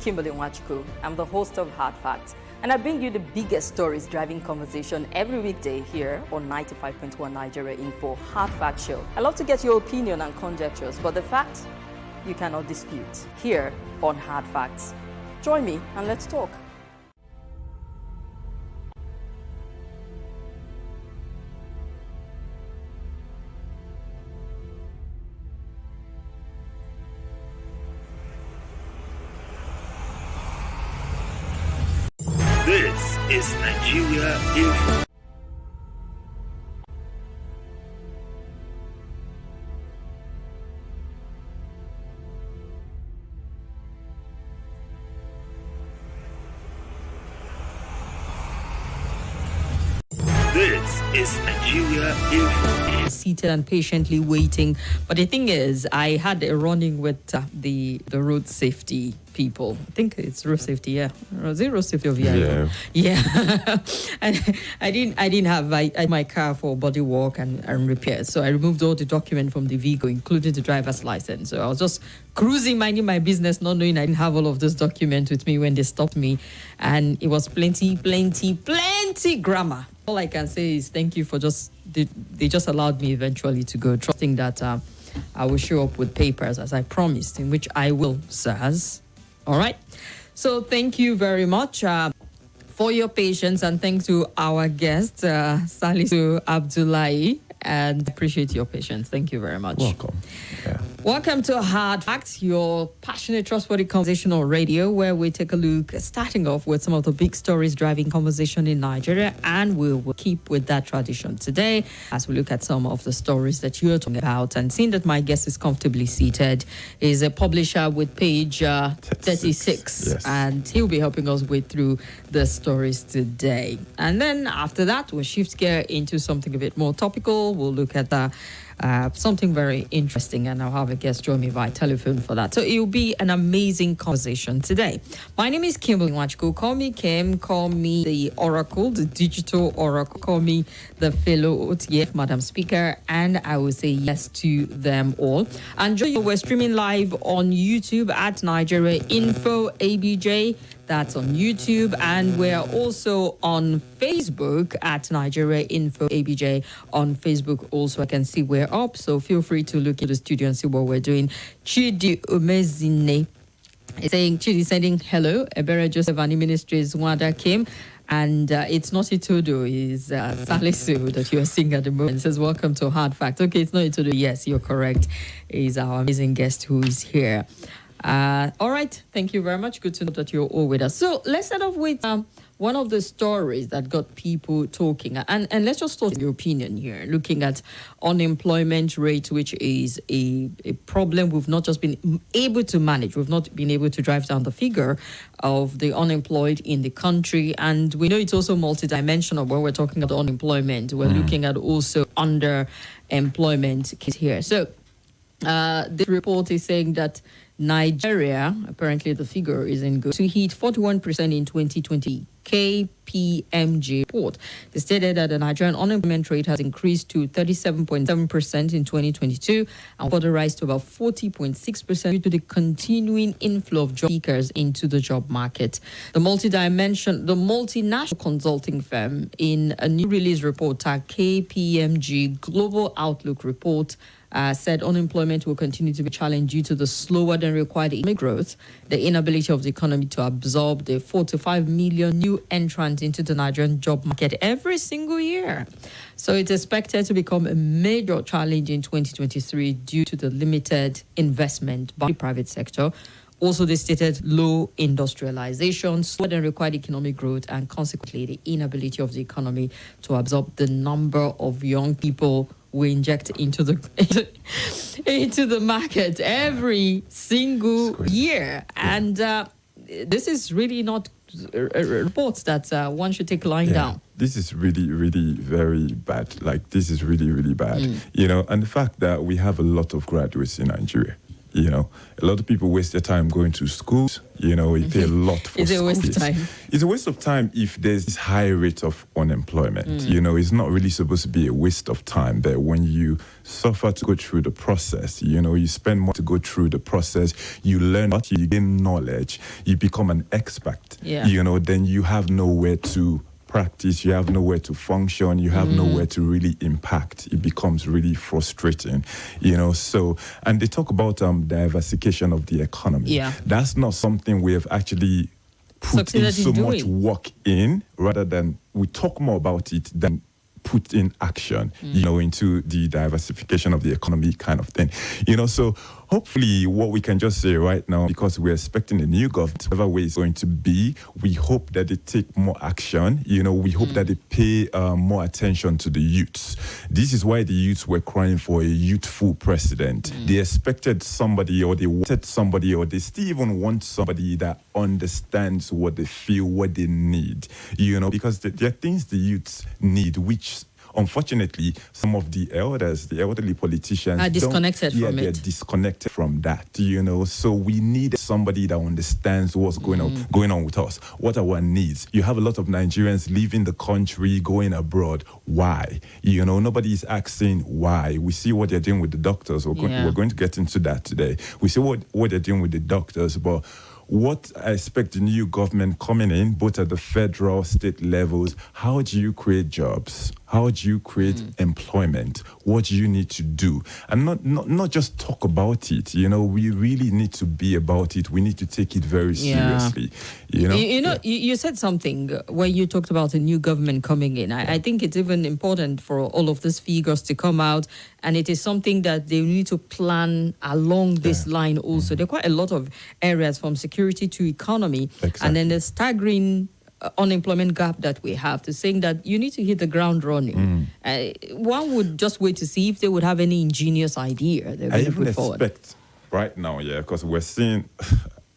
Kimberly. I'm the host of Hard Facts, and I bring you the biggest stories driving conversation every weekday here on 95.1 Nigeria Info Hard Fact Show. I love to get your opinion and conjectures, but the facts you cannot dispute here on Hard Facts. Join me and let's talk. This is Nigeria Info. This is Nigeria Info. Seated and patiently waiting, but the thing is, I had a run-in with the road safety people. I think it's road safety, yeah. Road safety of yeah. And I didn't have my car for body work and repair, so I removed all the documents from the vehicle, including the driver's license. So I was just cruising, minding my business, not knowing I didn't have all of those documents with me when they stopped me, and it was plenty grammar. All I can say is thank you for they just allowed me eventually to go, trusting that I will show up with papers as I promised, in which I will, sirs. All right. So thank you very much for your patience, and thanks to our guest, Salisu Abdullahi, and appreciate your patience. Thank you very much. Welcome. Yeah. Welcome to Hard Facts, your passionate, trustworthy conversational radio, where we take a look, starting off with some of the big stories driving conversation in Nigeria, and we will keep with that tradition today as we look at some of the stories that you're talking about. And seeing that my guest is comfortably seated, is a publisher with page 36, yes. And he'll be helping us wade through the stories today. And then after that, we'll shift gear into something a bit more topical. We'll look at something very interesting, and I'll have a guest join me via telephone for that. So it will be an amazing conversation today. My name is Kimberly. Call me Kim, call me the Oracle, the digital Oracle, call me the fellow OTF, Madam Speaker, and I will say yes to them all. And we're streaming live on YouTube at Nigeria Info ABJ. That's on YouTube, and we're also on Facebook at Nigeria Info ABJ on Facebook. Also, I can see we're up, so feel free to look at the studio and see what we're doing. Chidi Umezine is saying, Chidi sending hello. Ebere Joseph and Ministries Wanda came. And it's not Itodo, it's Salisu that you are seeing at the moment. It says, welcome to Hard Fact. Okay, it's not Itodo. Yes, you're correct. He's our amazing guest who is here. All right. Thank you very much. Good to know that you're all with us. So let's start off with one of the stories that got people talking. And let's just start with your opinion here, looking at unemployment rate, which is a problem we've not just been able to manage. We've not been able to drive down the figure of the unemployed in the country. And we know it's also multidimensional when we're talking about unemployment. We're looking at also underemployment here. So this report is saying that Nigeria, apparently the figure is in good, to hit 41% in 2020. KPMG report. They stated that the Nigerian unemployment rate has increased to 37.7% in 2022 and further rise to about 40.6% due to the continuing inflow of job seekers into the job market. The multinational consulting firm, in a new release report, KPMG Global Outlook report, said unemployment will continue to be challenged due to the slower than required economic growth, the inability of the economy to absorb the 4 to 5 million new entrants into the Nigerian job market every single year. So it's expected to become a major challenge in 2023 due to the limited investment by the private sector. Also, they stated low industrialization, slower than required economic growth, and consequently the inability of the economy to absorb the number of young people we inject into the market every single year. And this is really not a report that one should take lying down. This is really, really very bad. Like, this is really, really bad. You know, and the fact that we have a lot of graduates in Nigeria, You know, a lot of people waste their time going to schools. You know, you pay a lot for It's a school waste of fees. time. It's a waste of time if there's this high rate of unemployment. You know, it's not really supposed to be a waste of time there. When you suffer to go through the process, you know, you spend more to go through the process, you learn, you gain knowledge, you become an expert. Yeah. You know, then you have nowhere to practice, you have nowhere to function, you have nowhere to really impact. It becomes really frustrating, you know. So, and they talk about diversification of the economy. Yeah. That's not something we have actually put in Succeeded so in much doing. work in, rather than we talk more about it than put in action, you know, into the diversification of the economy kind of thing. You know, so hopefully what we can just say right now, because we're expecting a new government, whatever way it's going to be, we hope that they take more action. You know, we hope that they pay more attention to the youths. This is why the youths were crying for a youthful president. They expected somebody, or they wanted somebody, or they still even want somebody that understands what they feel, what they need, you know, because there are things the youths need, which unfortunately, some of the elderly politicians Are disconnected from they're it. disconnected from that, you know. So we need somebody that understands what's going on with us. What are our needs? You have a lot of Nigerians leaving the country, going abroad. Why? You know, nobody is asking why. We see what they're doing with the doctors. We're going to get into that today. We see what they're doing with the doctors, but what I expect the new government coming in, both at the federal, state levels, how do you create jobs? How do you create employment? What do you need to do? And not just talk about it. You know, we really need to be about it. We need to take it very seriously. You know, You said something when you talked about a new government coming in. I think it's even important for all of these figures to come out, and it is something that they need to plan along this line also. There are quite a lot of areas from security to economy, and then the staggering unemployment gap that we have, to saying that you need to hit the ground running. One would just wait to see if they would have any ingenious idea they're I going to even put forward. expect right now, because we're seeing,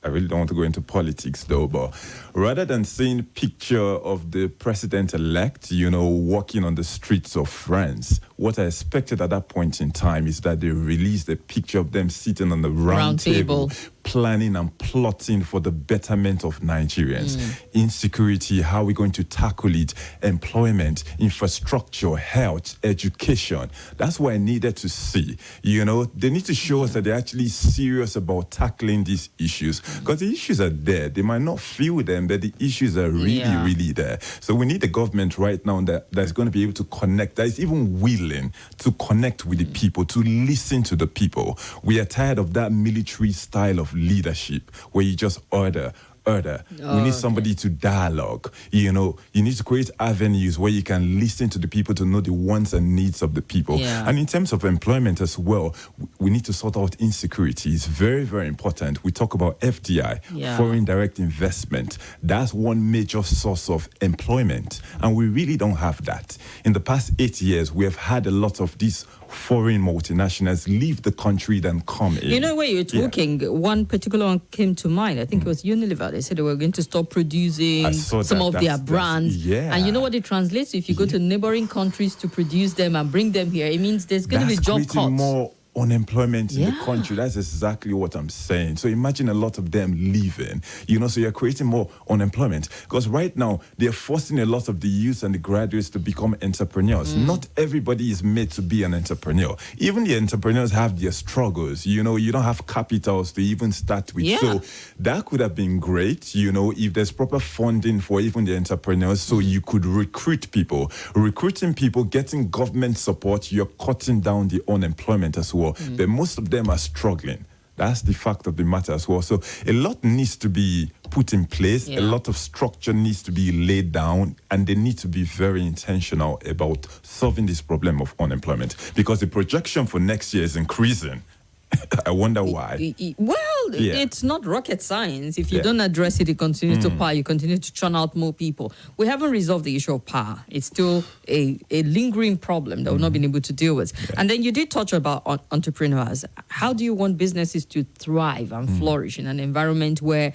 I really don't want to go into politics though, but rather than seeing picture of the president-elect, you know, walking on the streets of France, what I expected at that point in time is that they released a picture of them sitting on the round table, planning and plotting for the betterment of Nigerians. Insecurity, how we're going to tackle it, employment, infrastructure, health, education. That's what I needed to see. You know, they need to show us that they're actually serious about tackling these issues, because the issues are there. They might not feel them, but the issues are really there. So we need a government right now that's going to be able to connect, that is even willing to connect with the people, to listen to the people. We are tired of that military style of leadership where you just order. We need somebody to dialogue. You know, you need to create avenues where you can listen to the people, to know the wants and needs of the people. And in terms of employment as well, we need to sort out insecurity. It's very, very important. We talk about FDI, foreign direct investment. That's one major source of employment, and we really don't have that. In the past 8 years, we have had a lot of these foreign multinationals leave the country than come in. You know, where you're talking, one particular one came to mind. I think it was Unilever. They said they were going to stop producing some of their brands. And you know what it translates to? If you go to neighboring countries to produce them and bring them here, it means there's going to be job cuts. More unemployment in the country. That's exactly what I'm saying. So imagine a lot of them leaving, you know, so you're creating more unemployment, because right now they're forcing a lot of the youth and the graduates to become entrepreneurs. Not everybody is made to be an entrepreneur. Even the entrepreneurs have their struggles. You know, you don't have capitals to even start with. So that could have been great, you know, if there's proper funding for even the entrepreneurs, so you could recruit people. Recruiting people, getting government support, you're cutting down the unemployment as well. But most of them are struggling. That's the fact of the matter as well. So a lot needs to be put in place. A lot of structure needs to be laid down, and they need to be very intentional about solving this problem of unemployment, because the projection for next year is increasing. I wonder why. Well, it's not rocket science. If you don't address it, it continues to power. You continue to churn out more people. We haven't resolved the issue of power. It's still a lingering problem that we've not been able to deal with. And then you did touch about entrepreneurs. How do you want businesses to thrive and flourish in an environment where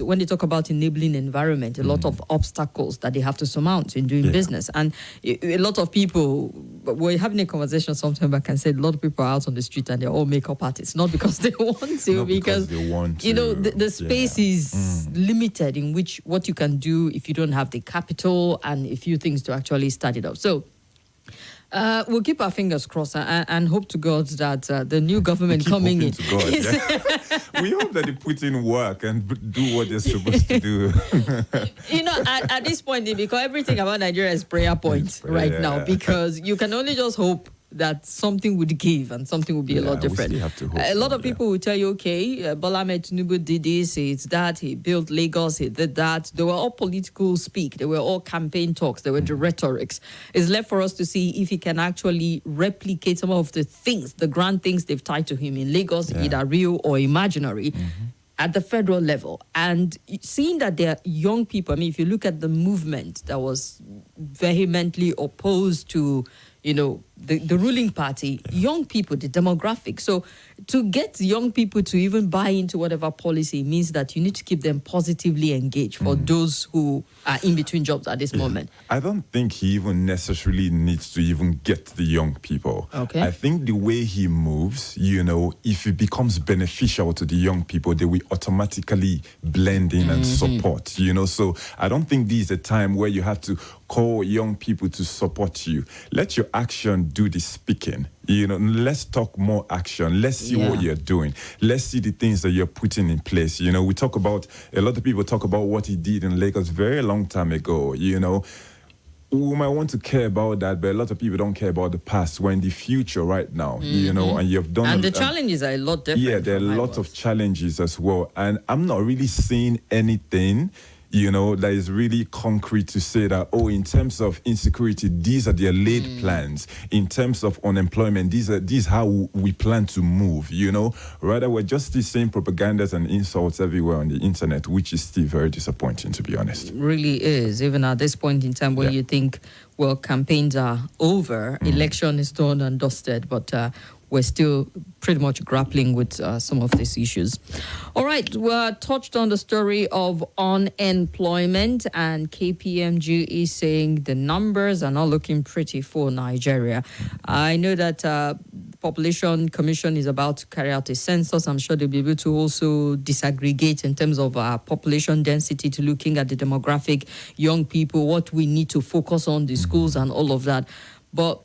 when they talk about enabling environment, a lot of obstacles that they have to surmount in doing business. And a lot of people, we're having a conversation sometime back and said a lot of people are out on the street and they're all makeup artists, not because they want to, because they want to. You know, the space is limited in which what you can do if you don't have the capital and a few things to actually start it up. So we'll keep our fingers crossed and hope to God that the new government coming in. We hope that they put in work and do what they're supposed to do. You know, at this point, because everything about Nigeria is prayer point now, because you can only just hope that something would give and something would be a lot different. A lot of people will tell you, okay, Bola Ahmed Tinubu did this, it's that, he built Lagos, he did that. They were all political speak. They were all campaign talks. They were the rhetorics. It's left for us to see if he can actually replicate some of the things, the grand things they've tied to him in Lagos, either real or imaginary, at the federal level. And seeing that there are young people, I mean, if you look at the movement that was vehemently opposed to, you know, the ruling party, young people, the demographic. So to get young people to even buy into whatever policy means that you need to keep them positively engaged for those who are in between jobs at this moment. I don't think he even necessarily needs to even get the young people. Okay. I think the way he moves, you know, if it becomes beneficial to the young people, they will automatically blend in and support, you know. So I don't think this is a time where you have to call young people to support you. Let your action do the speaking. You know, let's talk more action. Let's see what you're doing. Let's see the things that you're putting in place. You know, a lot of people talk about what he did in Lagos very long time ago, you know. We might want to care about that, but a lot of people don't care about the past. We're in the future right now, you know, and you've done... And the challenges are a lot different. Yeah, there are a lot of challenges as well. And I'm not really seeing anything, you know, that is really concrete to say that, oh, in terms of insecurity, these are their laid plans. In terms of unemployment, these are how we plan to move, you know. Rather, we're just the same propagandas and insults everywhere on the internet, which is still very disappointing, to be honest. It really is, even at this point in time when you think, well, campaigns are over, election is done and dusted, but we're still pretty much grappling with some of these issues. All right, we're touched on the story of unemployment, and KPMG is saying the numbers are not looking pretty for Nigeria. I know that Population Commission is about to carry out a census. I'm sure they'll be able to also disaggregate in terms of population density to looking at the demographic, young people, what we need to focus on, the schools and all of that. But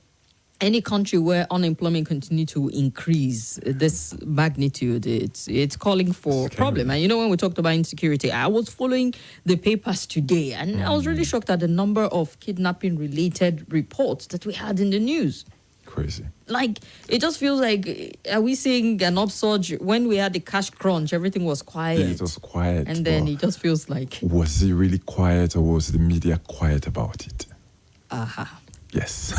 any country where unemployment continue to increase this magnitude, it's calling for a problem. And you know, when we talked about insecurity, I was following the papers today, and I was really shocked at the number of kidnapping-related reports that we had in the news. Crazy. Like, it just feels like, are we seeing an upsurge? When we had the cash crunch, everything was quiet. Yeah, it was quiet. And then it just feels like... Was it really quiet, or was the media quiet about it? Yes.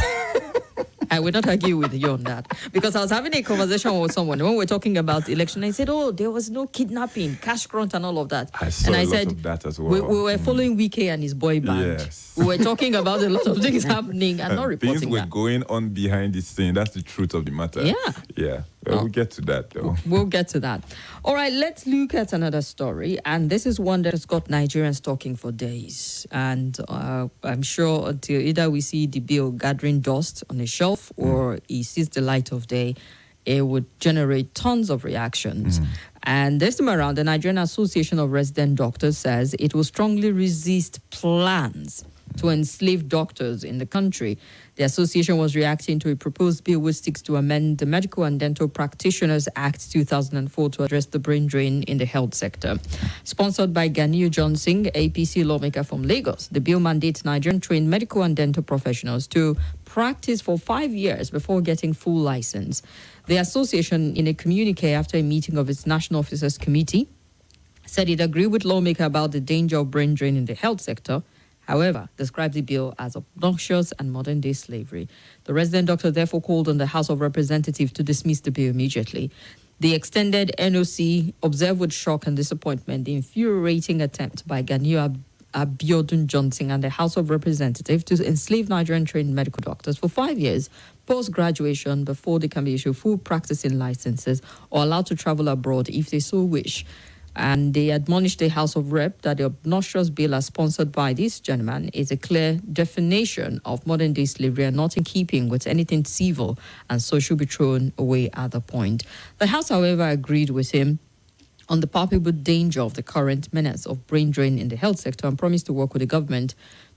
I will not argue with you on that, because I was having a conversation with someone when we were talking about the election. I said, oh, there was no kidnapping, cash crunch and all of that. I saw a lot of that as well. We were following Wike and his boy band. Yes. We were talking about a lot of things happening and not reporting things were that. going on behind the scene. That's the truth of the matter. Yeah. Well, we'll get to that, though. We'll get to that. All right, let's look at another story. And this is one that has got Nigerians talking for days. And I'm sure until either we see the bill gathering dust on a shelf or it sees the light of day, it would generate tons of reactions. And this time around, the Nigerian Association of Resident Doctors says it will strongly resist plans to enslave doctors in the country. The association was reacting to a proposed bill which seeks to amend the Medical and Dental Practitioners Act 2004 to address the brain drain in the health sector. Sponsored by Ganiyu Johnson, APC lawmaker from Lagos, the bill mandates Nigerian-trained medical and dental professionals to practice for 5 years before getting full license. The association, in a communique after a meeting of its National Officers Committee, said it agreed with lawmaker about the danger of brain drain in the health sector. However, described the bill as obnoxious and modern-day slavery. The resident doctor therefore called on the House of Representatives to dismiss the bill immediately. The extended NOC observed with shock and disappointment the infuriating attempt by Ganiu Abiodun Johnson and the House of Representatives to enslave Nigerian trained medical doctors for 5 years post-graduation before they can be issued full practicing licenses or allowed to travel abroad if they so wish. And they admonished the House of Rep that the obnoxious bill as sponsored by this gentleman is a clear definition of modern-day slavery and not in keeping with anything civil, and so should be thrown away at the point. The House, however, agreed with him on the palpable danger of the current menace of brain drain in the health sector and promised to work with the government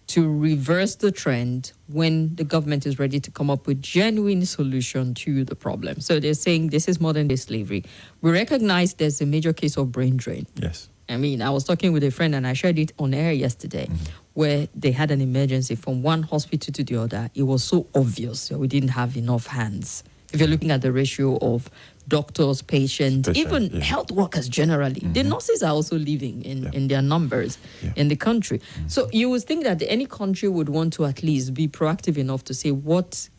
to reverse the trend when the government is ready to come up with genuine solution to the problem. So they're saying this is modern day slavery. We recognize there's a major case of brain drain. Yes. I mean, I was talking with a friend and I shared it on air yesterday where they had an emergency from one hospital to the other. It was so obvious that we didn't have enough hands. If you're looking at the ratio of doctors, patients, even health workers generally, the nurses are also leaving in their numbers in the country. So you would think that any country would want to at least be proactive enough to say what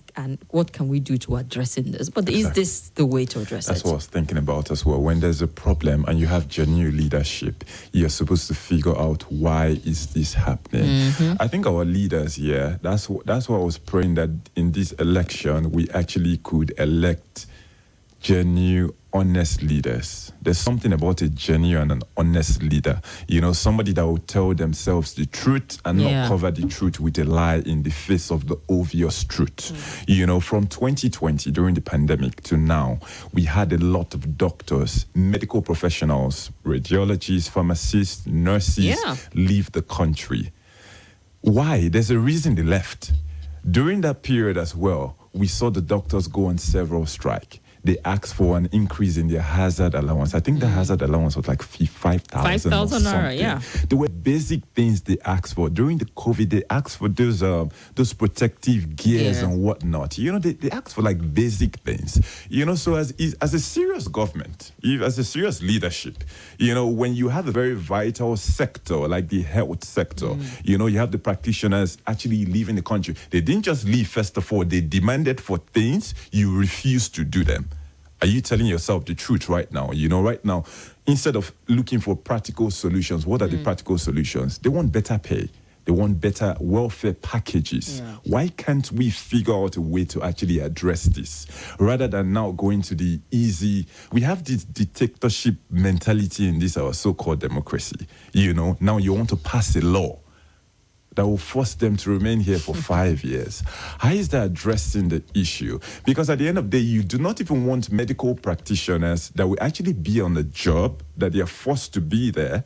can we do to addressing this? But is this the way to address it? That's what I was thinking about as well. When there's a problem and you have genuine leadership, you're supposed to figure out why is this happening. I think our leaders, that's what I was praying, that in this election we actually could elect genuine, honest leaders. There's something about a genuine and honest leader. You know, somebody that will tell themselves the truth and not cover the truth with a lie in the face of the obvious truth. You know, from 2020, during the pandemic to now, we had a lot of doctors, medical professionals, radiologists, pharmacists, nurses leave the country. Why? There's a reason they left. During that period as well, we saw the doctors go on several strikes. They asked for an increase in their hazard allowance. I think the hazard allowance was like 5,000 naira, There were basic things they asked for. During the COVID, they asked for those protective gears and whatnot. You know, they asked for like basic things. You know, so as a serious government, as a serious leadership, you know, when you have a very vital sector like the health sector, you know, you have the practitioners actually leaving the country. They didn't just leave, first of all, they demanded for things, you refused to do them. Are you telling yourself the truth right now? You know, right now, instead of looking for practical solutions, what are the practical solutions? They want better pay. They want better welfare packages. Why can't we figure out a way to actually address this rather than now going to the easy? We have this dictatorship mentality in this, our so-called democracy. You know, now you want to pass a law that will force them to remain here for 5 years. How is that addressing the issue? Because at the end of the day, you do not even want medical practitioners that will actually be on the job, that they are forced to be there,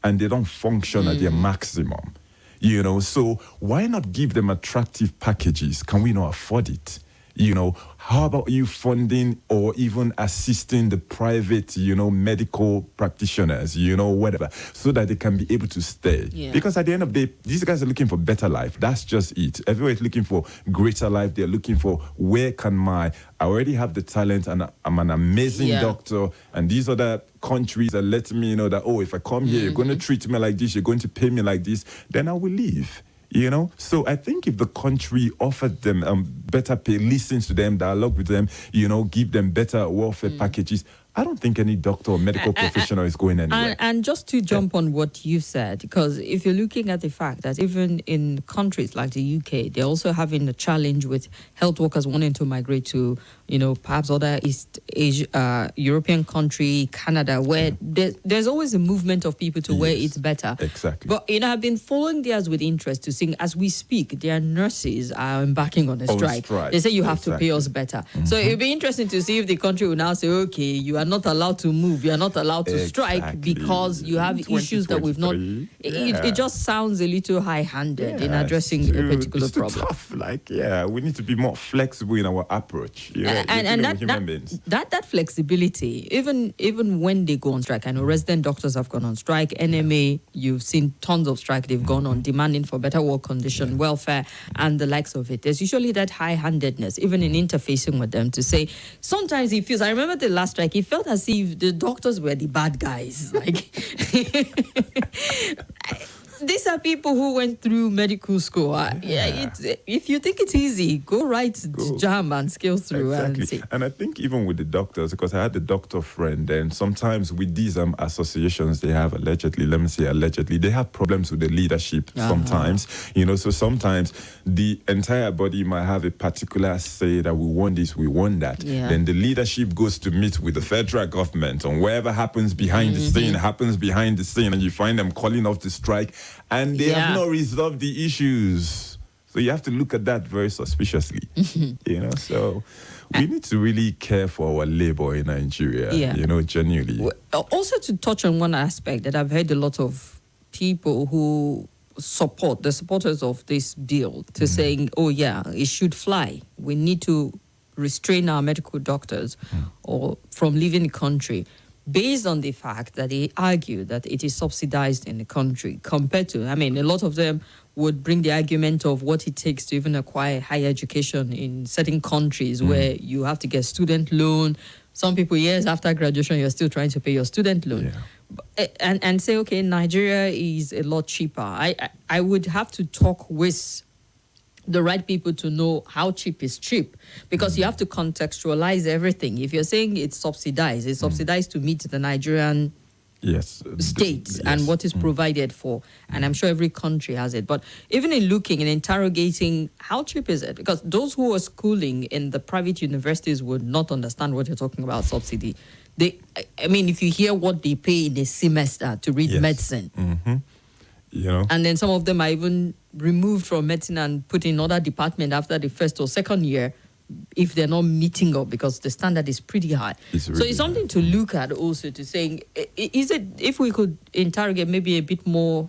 and they don't function at their maximum. You know, so why not give them attractive packages? Can we not afford it? You know, how about you funding or even assisting the private, you know, medical practitioners, you know, whatever, so that they can be able to stay? Because at the end of the day, these guys are looking for better life. That's just it. Everyone is looking for greater life. They're looking for, where can I already have the talent and I'm an amazing doctor, and these other countries are letting me know that, oh, if I come here, you're going to treat me like this, you're going to pay me like this, then I will leave. You know, so I think if the country offered them better pay, listens to them, dialogue with them, you know, give them better welfare packages, I don't think any doctor or medical professional is going anywhere. And just to jump on what you said, because if you're looking at the fact that even in countries like the UK, they're also having a challenge with health workers wanting to migrate to, you know, perhaps other East Asia, European country, Canada, where there's always a movement of people to where it's better. Exactly. But, you know, I've been following theirs with interest to see, as we speak, their nurses are embarking on a strike. They say you have to pay us better. So it'll be interesting to see if the country will now say, okay, you are not allowed to move, you are not allowed to strike because you have issues that we've not. It just sounds a little high-handed in addressing a particular problem. Tough. Like, we need to be more flexible in our approach. And that flexibility, even when they go on strike, I know resident doctors have gone on strike, NMA, you've seen tons of strike, they've gone on demanding for better work condition, welfare, and the likes of it. There's usually that high-handedness, even in interfacing with them, to say, sometimes he feels, I remember the last strike, he felt as if the doctors were the bad guys. Like, these are people who went through medical school. If you think it's easy, go write JAM and scale through. Exactly. And I think even with the doctors, because I had a doctor friend, and sometimes with these associations, they have allegedly, they have problems with the leadership sometimes. So sometimes the entire body might have a particular say that we want this, we want that. Yeah. Then the leadership goes to meet with the federal government, and wherever happens behind the scene happens behind the scene, and you find them calling off the strike, and they have not resolved the issues. So you have to look at that very suspiciously. So we need to really care for our labor in Nigeria, genuinely. Also, to touch on one aspect that I've heard a lot of people who support, the supporters of this bill, to saying, it should fly. We need to restrain our medical doctors or from leaving the country, based on the fact that they argue that it is subsidized in the country compared to, a lot of them would bring the argument of what it takes to even acquire higher education in certain countries where you have to get student loan. Some people, years after graduation, you're still trying to pay your student loan. Yeah. And say, okay, Nigeria is a lot cheaper. I would have to talk with the right people to know how cheap is cheap, because you have to contextualize everything. If you're saying it's subsidized to meet the Nigerian state and what is provided for. And I'm sure every country has it. But even in looking and interrogating, how cheap is it? Because those who are schooling in the private universities would not understand what you're talking about subsidy. If you hear what they pay in a semester to read medicine, and then some of them are even removed from medicine and put in another department after the first or second year if they're not meeting up, because the standard is pretty high. So it's something to look at also, to saying, is it, if we could interrogate maybe a bit more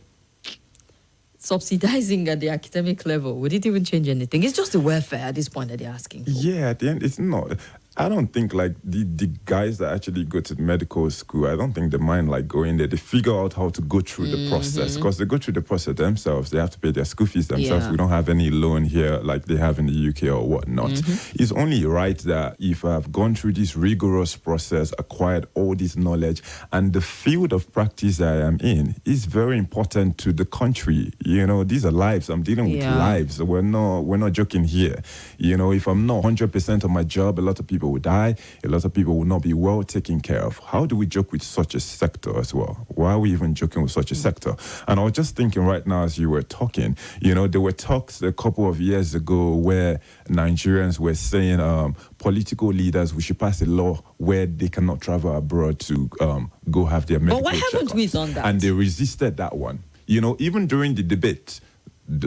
subsidizing at the academic level, would it even change anything? It's just the welfare at this point that they're asking for. Yeah, at the end, it's not. I don't think like the guys that actually go to medical school, I don't think they mind like going there. They figure out how to go through the process, because they go through the process themselves. They have to pay their school fees themselves. We don't have any loan here like they have in the UK or whatnot. It's only right that if I've gone through this rigorous process, acquired all this knowledge, and the field of practice I am in is very important to the country. These are lives. I'm dealing with lives. We're not joking here. If I'm not 100% on my job, a lot of people will die. A lot of people will not be well taken care of. How do we joke with such a sector as well? Why are we even joking with such a sector? And I was just thinking right now as you were talking, there were talks a couple of years ago where Nigerians were saying political leaders, we should pass a law where they cannot travel abroad to go have their medical But why haven't we done that? And they resisted that one. Even during the debate,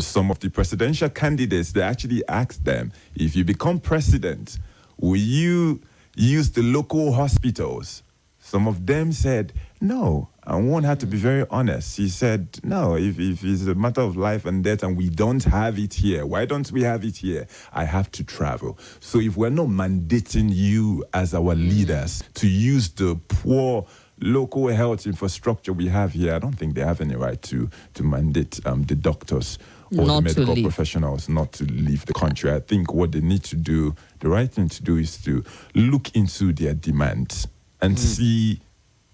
some of the presidential candidates, they actually asked them, if you become president, will you use the local hospitals? Some of them said, no. And one had to be very honest. He said, no, if it's a matter of life and death and we don't have it here, why don't we have it here? I have to travel. So if we're not mandating you as our leaders to use the poor local health infrastructure we have here, I don't think they have any right to mandate the doctors or the medical professionals not to leave the country. I think what they need to do, the right thing to do, is to look into their demands and see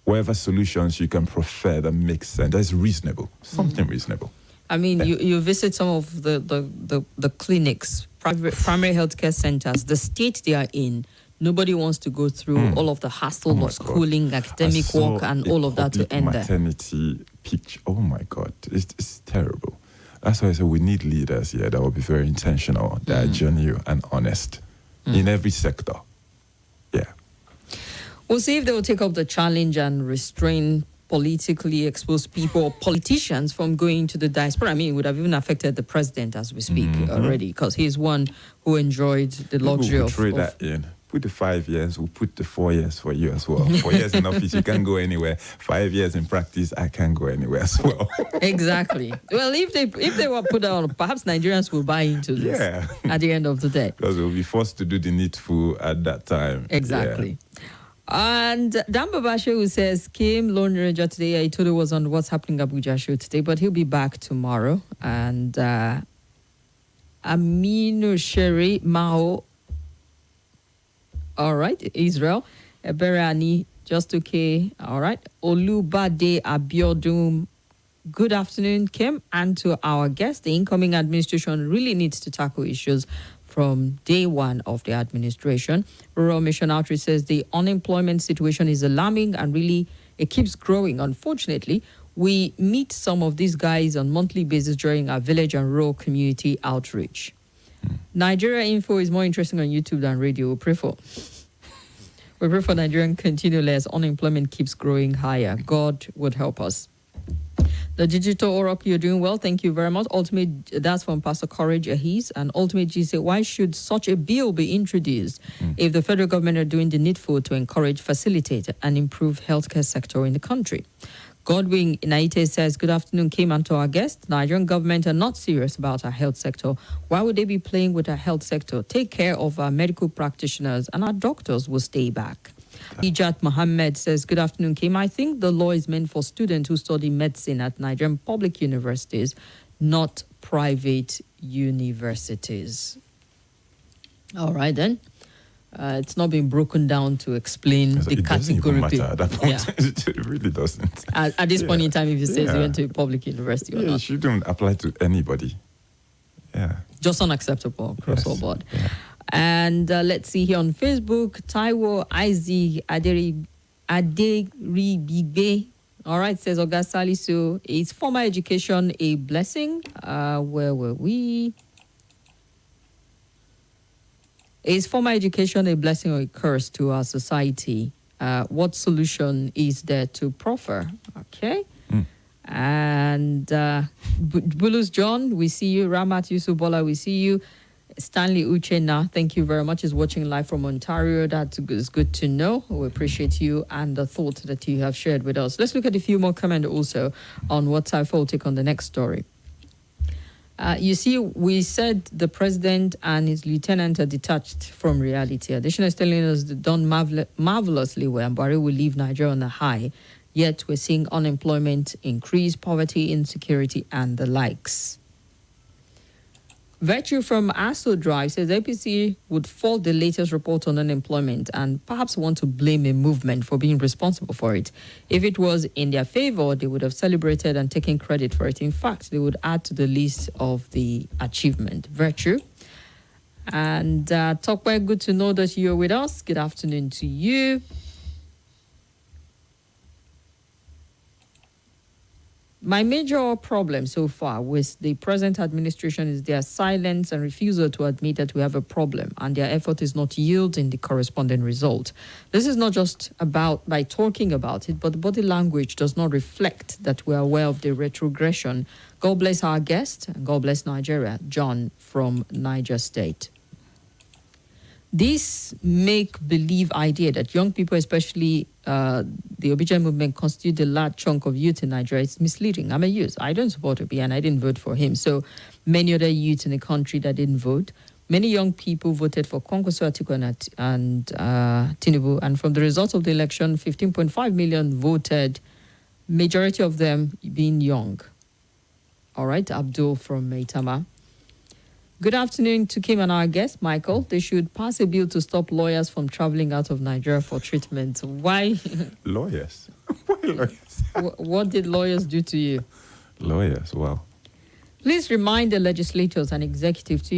whatever solutions you can prefer that makes sense, that's reasonable, something reasonable. You visit some of the clinics, primary healthcare centers, the state they are in. Nobody wants to go through all of the hassle of schooling, academic work, and all of that to end there. Maternity picture. Oh my God, it's terrible. That's why I say we need leaders here that will be very intentional, that are genuine and honest in every sector. Yeah. We'll see if they will take up the challenge and restrain politically exposed people or politicians from going to the diaspora. It would have even affected the president as we speak already, because he's one who enjoyed the luxury of... Trade that in. Put the 5 years, we'll put the 4 years for you as well. 4 years in office, you can't go anywhere. 5 years in practice, I can't go anywhere as well. Exactly. Well, if they were put on, perhaps Nigerians will buy into this at the end of the day. Because we'll be forced to do the needful at that time. Exactly. Yeah. And Dan Babashe, who says, came Lone Ranger today. Itodo was on What's Happening Abuja show today, but he'll be back tomorrow. And Aminu Sherry Mao, all right, Israel. Eberani, just okay, all right. Olubade Abiodun Good afternoon, Kim, and to our guest. The incoming administration really needs to tackle issues from day one of the administration. Rural Mission Outreach says the unemployment situation is alarming and really it keeps growing. Unfortunately, we meet some of these guys on a monthly basis during our village and rural community outreach. Nigeria info is more interesting on YouTube than radio. We pray for Nigerian continually as unemployment keeps growing higher. God would help us. The digital Oracle, you're doing well. Thank you very much. Ultimate, that's from Pastor Courage Ahis. And Ultimate G said, why should such a bill be introduced if the federal government are doing the needful to encourage, facilitate, and improve healthcare sector in the country? Godwin Inaite says, good afternoon, Kim, and to our guest. Nigerian government are not serious about our health sector. Why would they be playing with our health sector? Take care of our medical practitioners and our doctors will stay back. Ijat Mohammed says, good afternoon, Kim. I think the law is meant for students who study medicine at Nigerian public universities, not private universities. All right, then. It's not been broken down to explain the it doesn't even matter at that point. Yeah. It really doesn't. At this point in time, if you say you went to a public university or not. It shouldn't apply to anybody. Yeah. Just unacceptable across all board. Yeah. And let's see here on Facebook, Taiwo Isaac Aderibigbe. All right, says Oga Salisu, is formal education a blessing? Where were we? Is formal education a blessing or a curse to our society? What solution is there to proffer? Okay. And Bulus John, we see you. Ramat Yusubola, we see you. Stanley Uchenna, thank you very much, is watching live from Ontario. That's good to know. We appreciate you and the thought that you have shared with us. Let's look at a few more comments also on what Taifa will take on the next story. You see, we said the president and his lieutenant are detached from reality. Additional is telling us they've done marvelously well, and Buhari will leave Nigeria on a high. Yet we're seeing unemployment increase, poverty, insecurity, and the likes. Virtue from ASO Drive says APC would fault the latest report on unemployment and perhaps want to blame a movement for being responsible for it. If it was in their favor, they would have celebrated and taken credit for it. In fact, they would add to the list of the achievement. Virtue. And Tokwe, good to know that you're with us. Good afternoon to you. My major problem so far with the present administration is their silence and refusal to admit that we have a problem, and their effort is not yielding the corresponding result. This is not just about by talking about it, but the body language does not reflect that we are aware of the retrogression. God bless our guest, and God bless Nigeria. John from Niger State. This make-believe idea that young people, especially the Abuja movement, constitute a large chunk of youth in Nigeria is misleading. I'm a youth. I don't support Obi, and I didn't vote for him. So many other youths in the country that didn't vote. Many young people voted for Kwankwaso Atiku and Tinubu. And from the results of the election, 15.5 million voted, majority of them being young. All right, Abdul from Maitama. Good afternoon to Kim and our guest, Michael. They should pass a bill to stop lawyers from traveling out of Nigeria for treatment. Why? Lawyers? Why lawyers? What did lawyers do to you? Lawyers, well. Please remind the legislators and executive to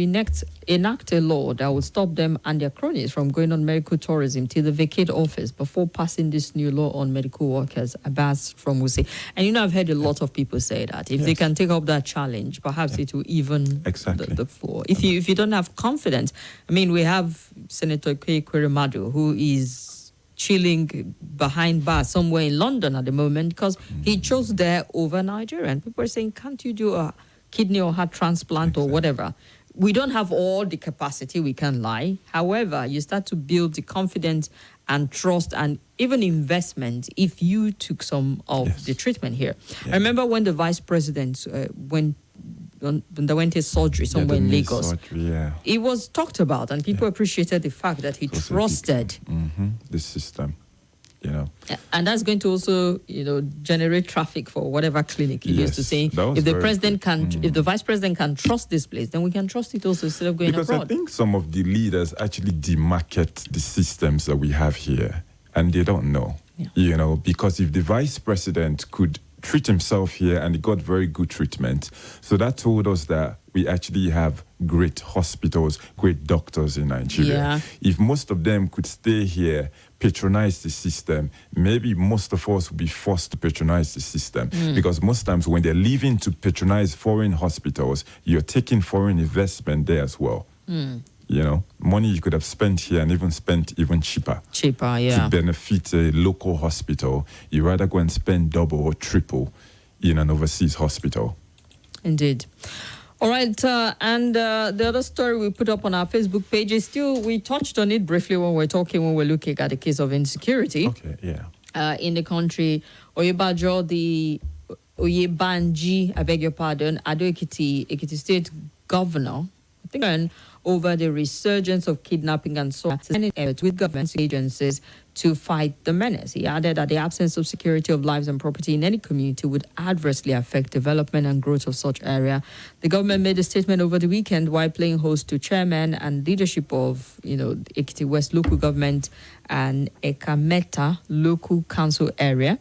enact a law that will stop them and their cronies from going on medical tourism till they vacate office before passing this new law on medical workers. Abbas from Wuse. And you know, I've heard a lot of people say that if they can take up that challenge, perhaps it will even the floor. If you don't have confidence, I mean, we have Senator Kwerimadu, who is chilling behind bars somewhere in London at the moment because he chose there over Nigeria. And people are saying, can't you do a kidney or heart transplant or whatever? We don't have all the capacity, we can lie. However, you start to build the confidence and trust and even investment if you took some of the treatment here. I remember when the vice president underwent his surgery somewhere in Lagos. It was talked about and people appreciated the fact that he trusted the system. You know. And that's going to also, generate traffic for whatever clinic he used to say. If the president if the vice president can trust this place, then we can trust it also instead of going abroad. Because I think some of the leaders actually demarket the systems that we have here, and they don't know. Because if the vice president could treat himself here, and he got very good treatment. So that told us that we actually have great hospitals, great doctors in Nigeria. Yeah. If most of them could stay here, patronize the system, maybe most of us would be forced to patronize the system. Because most times when they're leaving to patronize foreign hospitals, you're taking foreign investment there as well. You know, money you could have spent here and even spent even cheaper. Yeah. To benefit a local hospital, you rather go and spend double or triple in an overseas hospital. Indeed. All right, and the other story we put up on our Facebook page is still, we touched on it briefly when we're looking at the case of insecurity. Okay, yeah. In the country. Oyebanji, I beg your pardon, Ekiti State Governor, I think, over the resurgence of kidnapping and so on, with government agencies to fight the menace. He added that the absence of security of lives and property in any community would adversely affect development and growth of such area. The government made a statement over the weekend while playing host to chairman and leadership of, Ekiti West local government and Ekameta local council area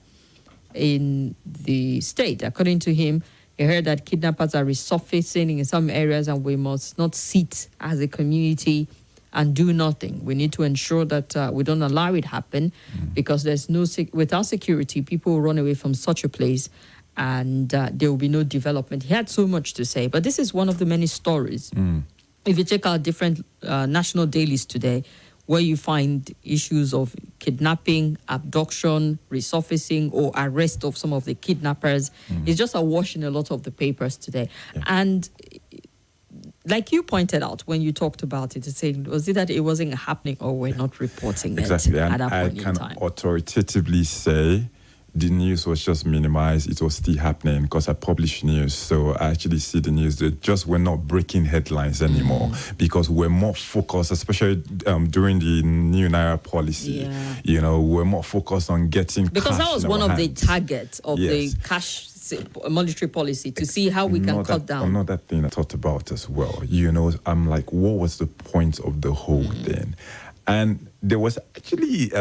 in the state. According to him, he heard that kidnappers are resurfacing in some areas and we must not sit as a community and do nothing. We need to ensure that we don't allow it happen because there's without security, people will run away from such a place and there will be no development. He had so much to say, but this is one of the many stories. If you check out different national dailies today, where you find issues of kidnapping, abduction, resurfacing, or arrest of some of the kidnappers. It's just awash in a lot of the papers today. Yeah. And like you pointed out when you talked about it, saying, was it that it wasn't happening or we're not reporting exactly. it And at that point I can in time? authoritatively say the news was just minimized. It was still happening because I publish news. So I actually see the news. We're not breaking headlines anymore because we're more focused, especially during the new Naira policy. Yeah. We're more focused on getting because cash that was one of the targets of the cash monetary policy to see how we can cut down. Another thing I thought about as well. I'm like, what was the point of the whole thing? And there was actually,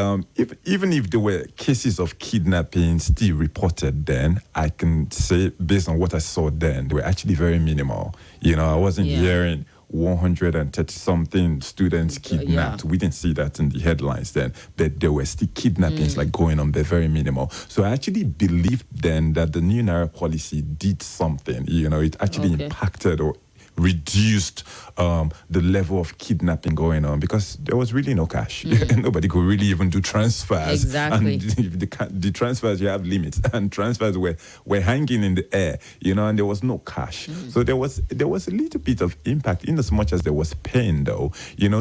even if there were cases of kidnapping still reported then, I can say, based on what I saw then, they were actually very minimal. I wasn't hearing 130-something students kidnapped. We didn't see that in the headlines then. But there were still kidnappings going on. They're very minimal. So I actually believed then that the new Naira policy did something. It actually impacted or reduced the level of kidnapping going on because there was really no cash. Nobody could really even do transfers. Exactly. And the transfers, you have limits, and transfers were hanging in the air, and there was no cash. So there was a little bit of impact in as much as there was pain though,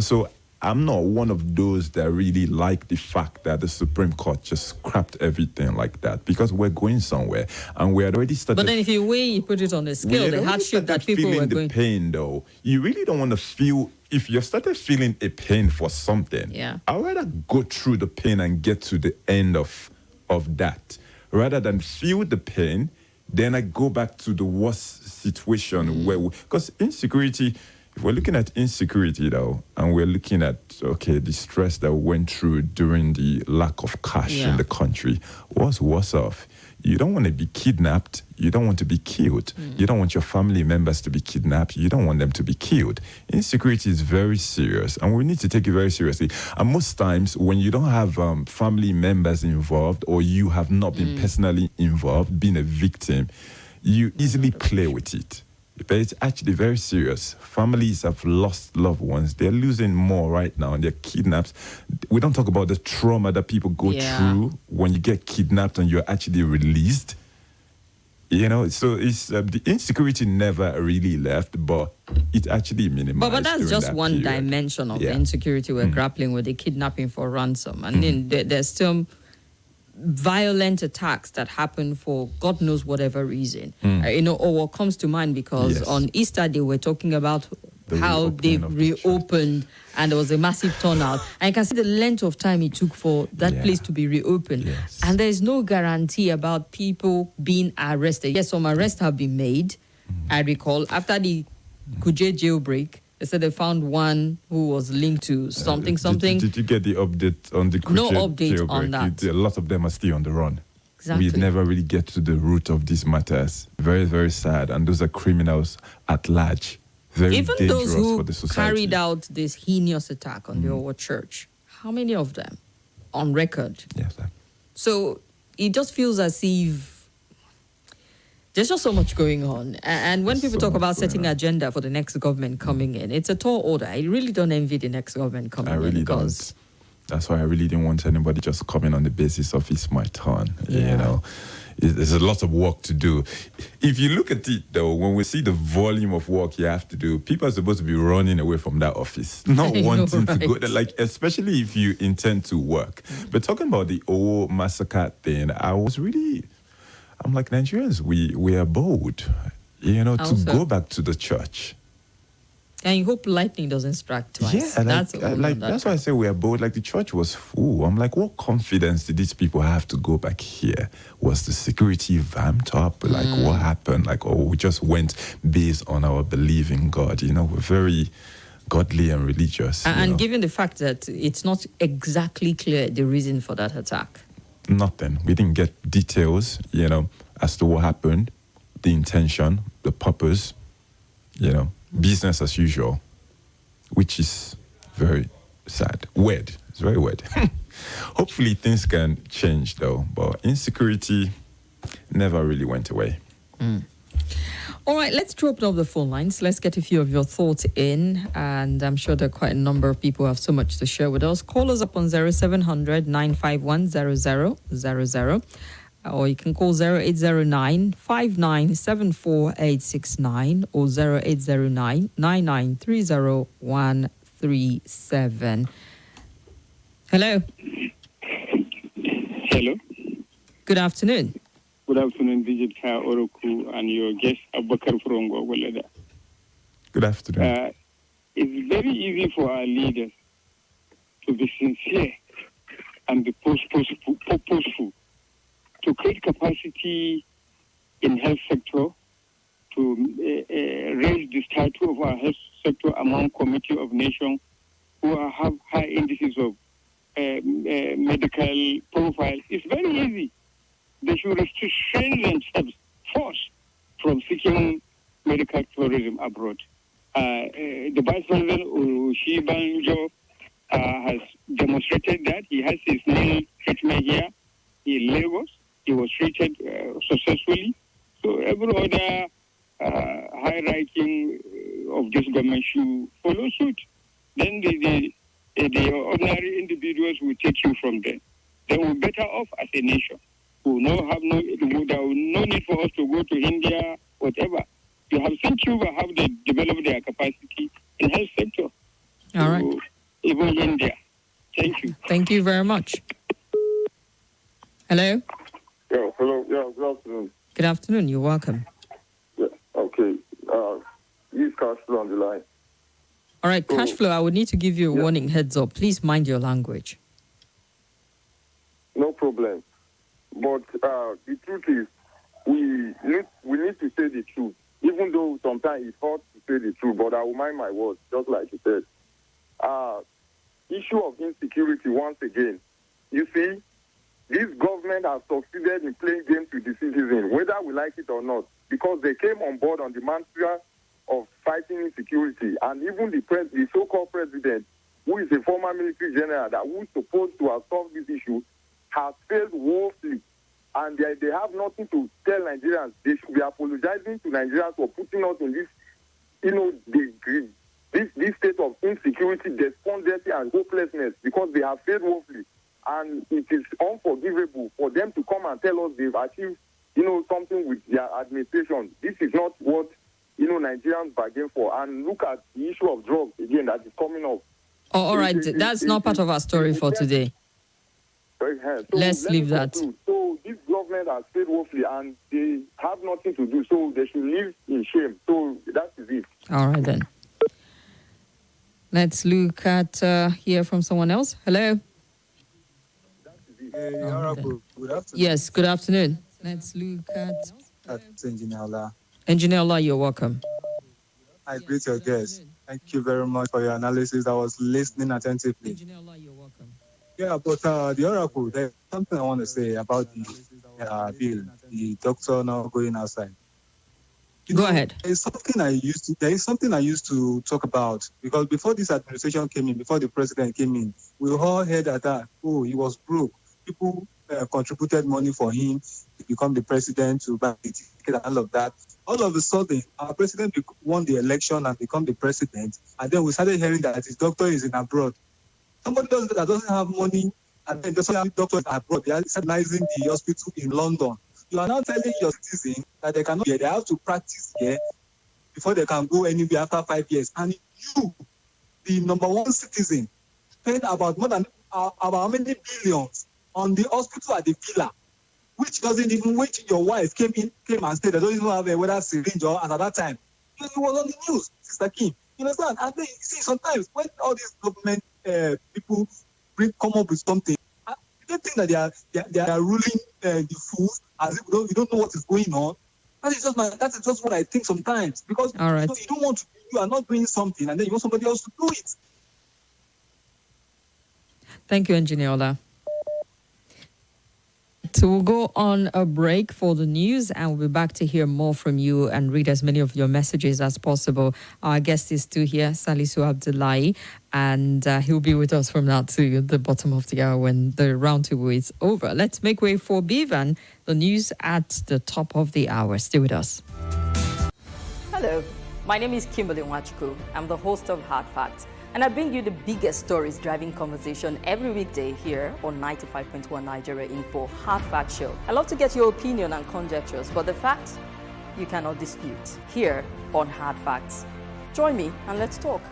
so I'm not one of those that really like the fact that the Supreme Court just scrapped everything like that because we're going somewhere and we had already started. But then if you put it on a scale, the hardship that people were going. The pain though, you really don't want to feel. If you've started feeling a pain for something, I'd rather go through the pain and get to the end of that rather than feel the pain. Then I go back to the worst situation because insecurity. If we're looking at insecurity, though, and we're looking at, the stress that we went through during the lack of cash in the country, what's worse off? You don't want to be kidnapped. You don't want to be killed. You don't want your family members to be kidnapped. You don't want them to be killed. Insecurity is very serious, and we need to take it very seriously. And most times, when you don't have family members involved or you have not been personally involved, being a victim, you easily play with it. But it's actually very serious. Families have lost loved ones. They're losing more right now, and they're kidnapped. We don't talk about the trauma that people go through when you get kidnapped and you're actually released. So it's the insecurity never really left, but it actually minimized. But that's just one period. dimension of the insecurity we're grappling with, the kidnapping for ransom. And then there's still violent attacks that happen for God knows whatever reason, or what comes to mind because on Easter they were talking about how they reopened and there was a massive turnout, and you can see the length of time it took for that place to be reopened, and there is no guarantee about people being arrested. Yes, some arrests have been made. I recall after the Kuje jailbreak, they said they found one who was linked to something. Did you get the update on the Kuje No update jailbreak? on that. A lot of them are still on the run. Exactly. We never really get to the root of these matters. Very, very sad. And those are criminals at large. Very Even dangerous those who for the society. carried out this heinous attack on the Owo church, how many of them on record? Yes, sir. So it just feels as if there's just so much going on. And when people So talk much about going setting on. agenda for the next government coming in, it's a tall order. I really don't envy the next government coming I in. really because don't. That's why I really didn't want anybody just coming on the basis of it's my turn. Yeah. You know, there's a lot of work to do. If you look at it, though, when we see the volume of work you have to do, people are supposed to be running away from that office, not I know, wanting to go right? there, like, especially if you intend to work. But talking about the Owo massacre thing, I'm like, Nigerians, we are bold, you know, to Also- go back to the church. And you hope lightning doesn't strike twice. Yeah, that's that's why I say we are bold. Like, the church was full. I'm like, what confidence did these people have to go back here? Was the security vamped up? Like, what happened? Like, oh, we just went based on our belief in God. You know, we're very godly and religious. you And know. given the fact that it's not exactly clear the reason for that attack. Nothing. We didn't get details, you know, as to what happened, the intention, the purpose, you know, business as usual, which is very sad. Weird. It's very weird. Hopefully things can change, though. But insecurity never really went away. All right, let's open up the phone lines. Let's get a few of your thoughts in. And I'm sure there are quite a number of people who have so much to share with us. Call us up on 0700 951 0000. Or you can call 0809 5974869 or 0809 9930137. Hello. Hello. Good afternoon. Good afternoon, Visitor Oroku and your guest, Abubakar from Gwagwalada. Good afternoon. It's very easy for our leaders to be sincere and be purposeful, to create capacity in health sector, to raise the status of our health sector among committee of nations who have high indices of medical profile. It's very easy. They should restrain themselves first from seeking medical tourism abroad. The Vice President Oyebanji has demonstrated that. He has his knee treatment here in Lagos. He was treated successfully. So every other high-ranking of this government should follow suit. Then the ordinary individuals will take you from there. Then we're better off as a nation. There will no need for us to go to India, whatever. You have seen Cuba have they developed their capacity in health sector. All right. So, even India. Thank you. Thank you very much. Hello. Yeah, hello. Yeah, good afternoon. Good afternoon. You're welcome. Yeah, okay. Use cash flow on the line. All right, So- cash flow, I would need to give you a Yeah. warning heads up. Please mind your language. No problem. But the truth is, we need to say the truth. Even though sometimes it's hard to say the truth, but I will mind my words, just like you said. Issue of insecurity, once again. You see, this government has succeeded in playing games with the citizens, whether we like it or not, because they came on board on the mantra of fighting insecurity. And even the so-called president, who is a former military general that was supposed to have solved this issue, has failed woefully. And they have nothing to tell Nigerians. They should be apologizing to Nigerians for putting us in this, this state of insecurity, despondency, and hopelessness, because they have failed woefully. And it is unforgivable for them to come and tell us they've achieved, something with their administration. This is not what, Nigerians bargain for. And look at the issue of drugs, again, that is coming up. Oh, all right, that's not part of our story for today. So Let's leave me that. conclude. So this government has failed woefully, and they have nothing to do. So they should live in shame. So that is it. All right, then. Let's look at hear from someone else. Hello. Good afternoon. Yes, good afternoon. Let's look at That's Engineer Ola. Engineer Ola, you're welcome. I greet your guests. Thank you very much for your analysis. I was listening attentively. Engineer Ola, you're welcome. Yeah, but the Oracle, there's something I want to say about the bill, the doctor not going outside. Go ahead. There is something I used to talk about, because before this administration came in, before the president came in, we all heard that he was broke. People contributed money for him to become the president, to buy the ticket and all of that. All of a sudden, our president won the election and become the president, and then we started hearing that his doctor is in abroad. Somebody that doesn't have money and then doesn't have doctors abroad, they are subsidizing the hospital in London. You are now telling your citizens that they cannot, they have to practice here before they can go anywhere after 5 years. And you, the number one citizen, spend about how many billions on the hospital at the villa, which your wife came and said they don't even have a weather syringe or at that time. It was on the news, Sister Kim. You understand? And then you see sometimes when all these government people come up with something, you don't think that they are ruling the fools as if you don't know what is going on. That is just what I think sometimes, because all right. You are not doing something and then you want somebody else to do it. Thank you, Engineer Ola. So we'll go on a break for the news and we'll be back to hear more from you and read as many of your messages as possible. Our guest is still here, Salisu Abdullahi, and he'll be with us from now to the bottom of the hour when the roundtable is over. Let's make way for Bivan, the news at the top of the hour. Stay with us. Hello, my name is Kimberly Nwachukwu. I'm the host of Hard Facts, and I bring you the biggest stories driving conversation every weekday here on 95.1 Nigeria Info Hard Fact Show. I love to get your opinion and conjectures, but the facts you cannot dispute here on Hard Facts. Join me and let's talk.